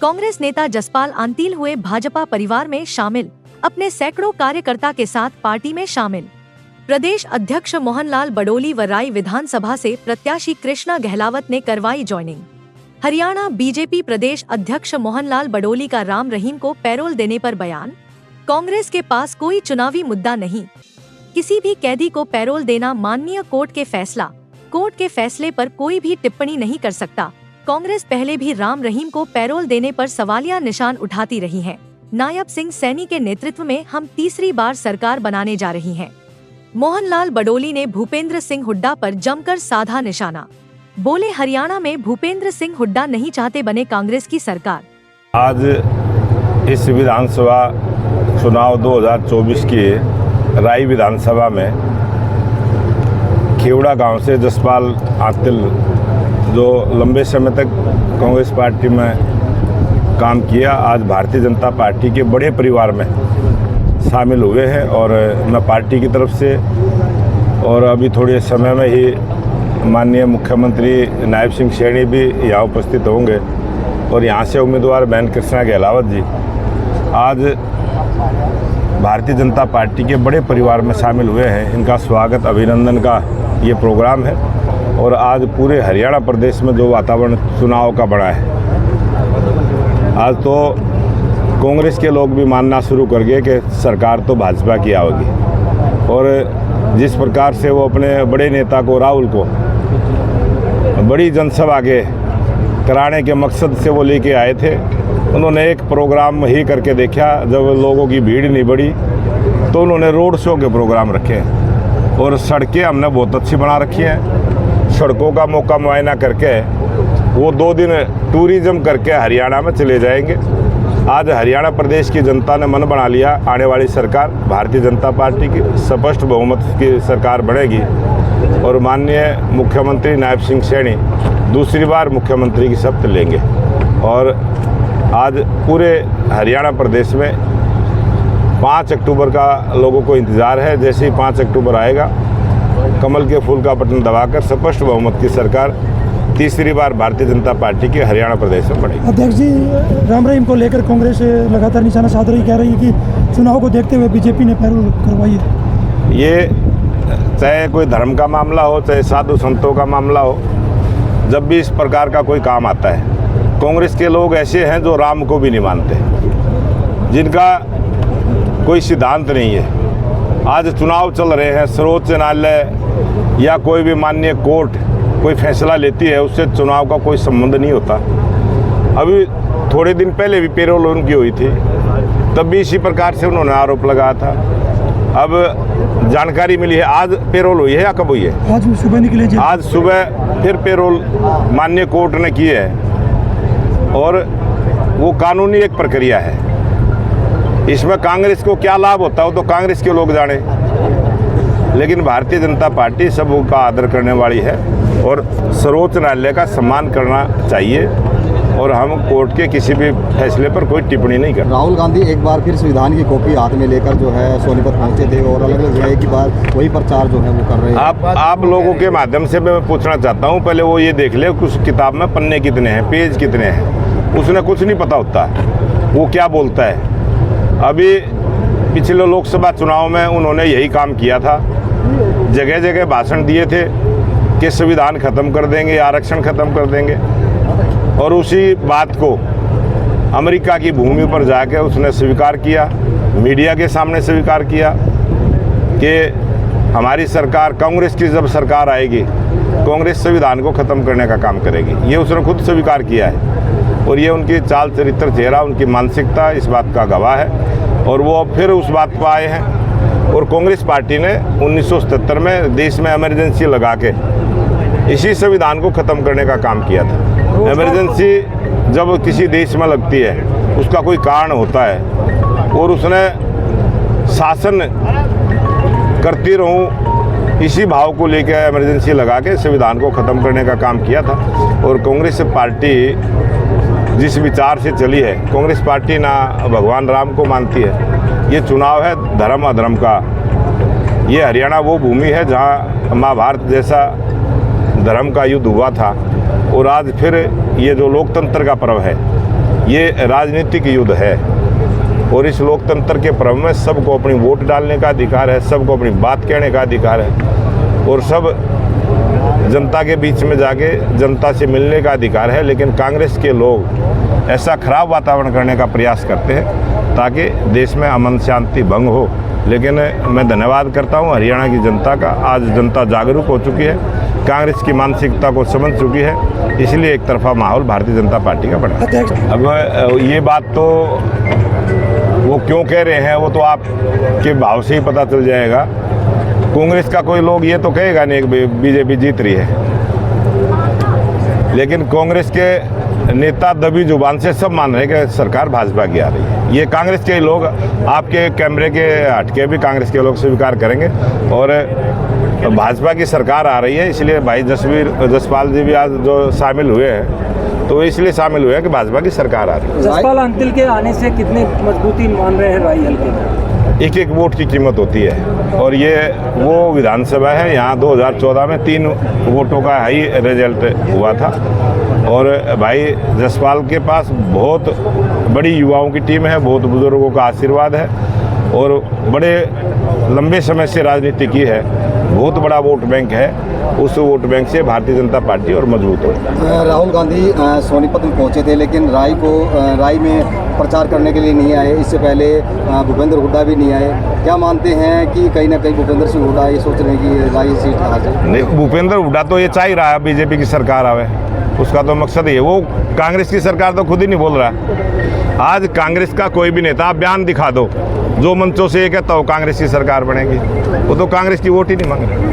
कांग्रेस नेता जसपाल आंतील हुए भाजपा परिवार में शामिल, अपने सैकड़ों कार्यकर्ता के साथ पार्टी में शामिल। प्रदेश अध्यक्ष मोहनलाल बडोली व राय विधानसभा से प्रत्याशी कृष्णा गहलावत ने करवाई ज्वाइनिंग। हरियाणा बीजेपी प्रदेश अध्यक्ष मोहनलाल बडोली का राम रहीम को पैरोल देने पर बयान। कांग्रेस के पास कोई चुनावी मुद्दा नहीं, किसी भी कैदी को पैरोल देना माननीय कोर्ट के फैसला, कोर्ट के फैसले पर कोई भी टिप्पणी नहीं कर सकता। कांग्रेस पहले भी राम रहीम को पैरोल देने पर सवालिया निशान उठाती रही है। नायब सिंह सैनी के नेतृत्व में हम तीसरी बार सरकार बनाने जा रही हैं। मोहनलाल बडोली ने भूपेंद्र सिंह हुड्डा पर जमकर साधा निशाना, बोले हरियाणा में भूपेंद्र सिंह हुड्डा नहीं चाहते बने कांग्रेस की सरकार। आज इस विधानसभा चुनाव 2024 की राय विधानसभा में खेवड़ा गांव से जसपाल आंतील, जो लंबे समय तक कांग्रेस पार्टी में काम किया, आज भारतीय जनता पार्टी के बड़े परिवार में शामिल हुए हैं। और मैं पार्टी की तरफ से और अभी थोड़े समय में ही माननीय मुख्यमंत्री नायब सिंह सैनी भी यहाँ उपस्थित होंगे और यहाँ से उम्मीदवार बहन कृष्णा गहलावत जी आज भारतीय जनता पार्टी के बड़े परिवार में शामिल हुए हैं। इनका स्वागत, अभिनंदन का ये प्रोग्राम है। और आज पूरे हरियाणा प्रदेश में जो वातावरण चुनाव का बना है, आज तो कांग्रेस के लोग भी मानना शुरू कर गए कि सरकार तो भाजपा की आएगी। और जिस प्रकार से वो अपने बड़े नेता को, राहुल को, बड़ी जनसभा के कराने के मकसद से वो लेके आए थे, उन्होंने एक प्रोग्राम ही करके देखा। जब लोगों की भीड़ नहीं बढ़ी तो उन्होंने रोड शो के प्रोग्राम रखे हैं। और सड़कें हमने बहुत अच्छी बना रखी हैं। सड़कों का मौका मुआयना करके वो 2 दिन टूरिज्म करके हरियाणा में चले जाएंगे। आज हरियाणा प्रदेश की जनता ने मन बना लिया, आने वाली सरकार भारतीय जनता पार्टी की स्पष्ट बहुमत की सरकार बनेगी और माननीय मुख्यमंत्री नायब सिंह सैनी दूसरी बार मुख्यमंत्री की शपथ लेंगे। और आज पूरे हरियाणा प्रदेश में 5 अक्टूबर का लोगों को इंतज़ार है। जैसे ही 5 अक्टूबर आएगा, कमल के फूल का बटन दबाकर स्पष्ट बहुमत की सरकार तीसरी बार भारतीय जनता पार्टी के हरियाणा प्रदेश में बढ़ेगी। अध्यक्ष जी, राम रहीम को लेकर कांग्रेस लगातार निशाना साध रही, कह रही है कि चुनाव को देखते हुए बीजेपी ने पैरोल करवाई है। ये चाहे कोई धर्म का मामला हो, चाहे साधु संतों का मामला हो, जब भी इस प्रकार का कोई काम आता है, कांग्रेस के लोग ऐसे हैं जो राम को भी नहीं मानते, जिनका कोई सिद्धांत नहीं है। आज चुनाव चल रहे हैं, सर्वोच्च न्यायालय या कोई भी माननीय कोर्ट कोई फैसला लेती है, उससे चुनाव का कोई संबंध नहीं होता। अभी थोड़े दिन पहले भी पेरोल उनकी हुई थी, तब भी इसी प्रकार से उन्होंने आरोप लगाया था। अब जानकारी मिली है, आज पेरोल हुई है या कब हुई है? आज सुबह निकले। आज सुबह फिर पेरोल माननीय कोर्ट ने की है और वो कानूनी एक प्रक्रिया है। इसमें कांग्रेस को क्या लाभ होता हो तो कांग्रेस के लोग जाने, लेकिन भारतीय जनता पार्टी सबका आदर करने वाली है और सर्वोच्च न्यायालय का सम्मान करना चाहिए और हम कोर्ट के किसी भी फैसले पर कोई टिप्पणी नहीं करते। राहुल गांधी एक बार फिर संविधान की कॉपी हाथ में लेकर जो है सोनीपत पहुंचे थे और अलग अलग जगह की बात वही प्रचार जो है वो कर रहे हैं। आप लोगों के माध्यम से मैं पूछना चाहता हूँ, पहले वो ये देख ले उस किताब में पन्ने कितने हैं, पेज कितने हैं। उसने कुछ नहीं पता होता वो क्या बोलता है। अभी पिछले लोकसभा चुनाव में उन्होंने यही काम किया था, जगह जगह भाषण दिए थे कि संविधान खत्म कर देंगे, आरक्षण खत्म कर देंगे। और उसी बात को अमेरिका की भूमि पर जाकर उसने स्वीकार किया, मीडिया के सामने स्वीकार किया कि हमारी सरकार, कांग्रेस की जब सरकार आएगी, कांग्रेस संविधान को ख़त्म करने का काम करेगी। ये उसने खुद स्वीकार किया है और ये उनकी चाल चरित्र, चेहरा, उनकी मानसिकता इस बात का गवाह है। और वो फिर उस बात पर आए हैं। और कांग्रेस पार्टी ने 1977 में देश में इमरजेंसी लगा के इसी संविधान को ख़त्म करने का काम किया था। इमरजेंसी जब किसी देश में लगती है उसका कोई कारण होता है और उसने शासन करती रहूं इसी भाव को लेकर इमरजेंसी लगा के संविधान को ख़त्म करने का काम किया था। और कांग्रेस पार्टी जिस विचार से चली है, कांग्रेस पार्टी ना भगवान राम को मानती है। ये चुनाव है धर्म अधर्म का। ये हरियाणा वो भूमि है जहाँ महाभारत जैसा धर्म का युद्ध हुआ था और आज फिर ये जो लोकतंत्र का पर्व है ये राजनीतिक युद्ध है और इस लोकतंत्र के क्रम में सबको अपनी वोट डालने का अधिकार है, सबको अपनी बात कहने का अधिकार है और सब जनता के बीच में जाके जनता से मिलने का अधिकार है। लेकिन कांग्रेस के लोग ऐसा खराब वातावरण करने का प्रयास करते हैं ताकि देश में अमन शांति भंग हो। लेकिन मैं धन्यवाद करता हूं हरियाणा की जनता का। आज जनता जागरूक हो चुकी है, कांग्रेस की मानसिकता को समझ चुकी है, इसलिए एक तरफा माहौल भारतीय जनता पार्टी का बना। अब ये बात तो वो क्यों कह रहे हैं वो तो आपके भाव से ही पता चल जाएगा। कांग्रेस का कोई लोग ये तो कहेगा नहीं कि बीजेपी जीत रही है, लेकिन कांग्रेस के नेता दबी जुबान से सब मान रहे हैं कि सरकार भाजपा की आ रही है। ये कांग्रेस के लोग आपके कैमरे के हटके भी कांग्रेस के लोग स्वीकार करेंगे और भाजपा की सरकार आ रही है। इसलिए भाई जसपाल जी भी आज जो शामिल हुए हैं तो इसलिए शामिल हुए हैं कि भाजपा की सरकार आ रही है। जसपाल अंतिल के आने से कितनी मजबूती मान रहे हैं राई हल्के में? एक एक वोट की कीमत होती है और ये वो विधानसभा है, यहाँ 2014 में 3 वोटों का हाई रिजल्ट हुआ था और भाई जसपाल के पास बहुत बड़ी युवाओं की टीम है, बहुत बुजुर्गों का आशीर्वाद है और बड़े लंबे समय से राजनीति की है, बहुत बड़ा वोट बैंक है। उस वोट बैंक से भारतीय जनता पार्टी और मजबूत हो। राहुल गांधी सोनीपत में पहुंचे थे लेकिन राई में प्रचार करने के लिए नहीं आए। इससे पहले भूपेंद्र हुड्डा भी नहीं आए। क्या मानते हैं कि कहीं ना कहीं भूपेंद्र सिंह हुड्डा ये सोच रहे हैं कि राई सीट आ जाए? नहीं, भूपेंद्र हुड्डा तो ये चाह ही रहा है बीजेपी की सरकार आवे, उसका तो मकसद ही है। वो कांग्रेस की सरकार तो खुद ही नहीं बोल रहा। आज कांग्रेस का कोई भी नेता बयान दिखा दो जो मंचों से ये कहता हो कांग्रेस की सरकार बनेगी, वो तो कांग्रेस की वोट ही नहीं मांग रहा।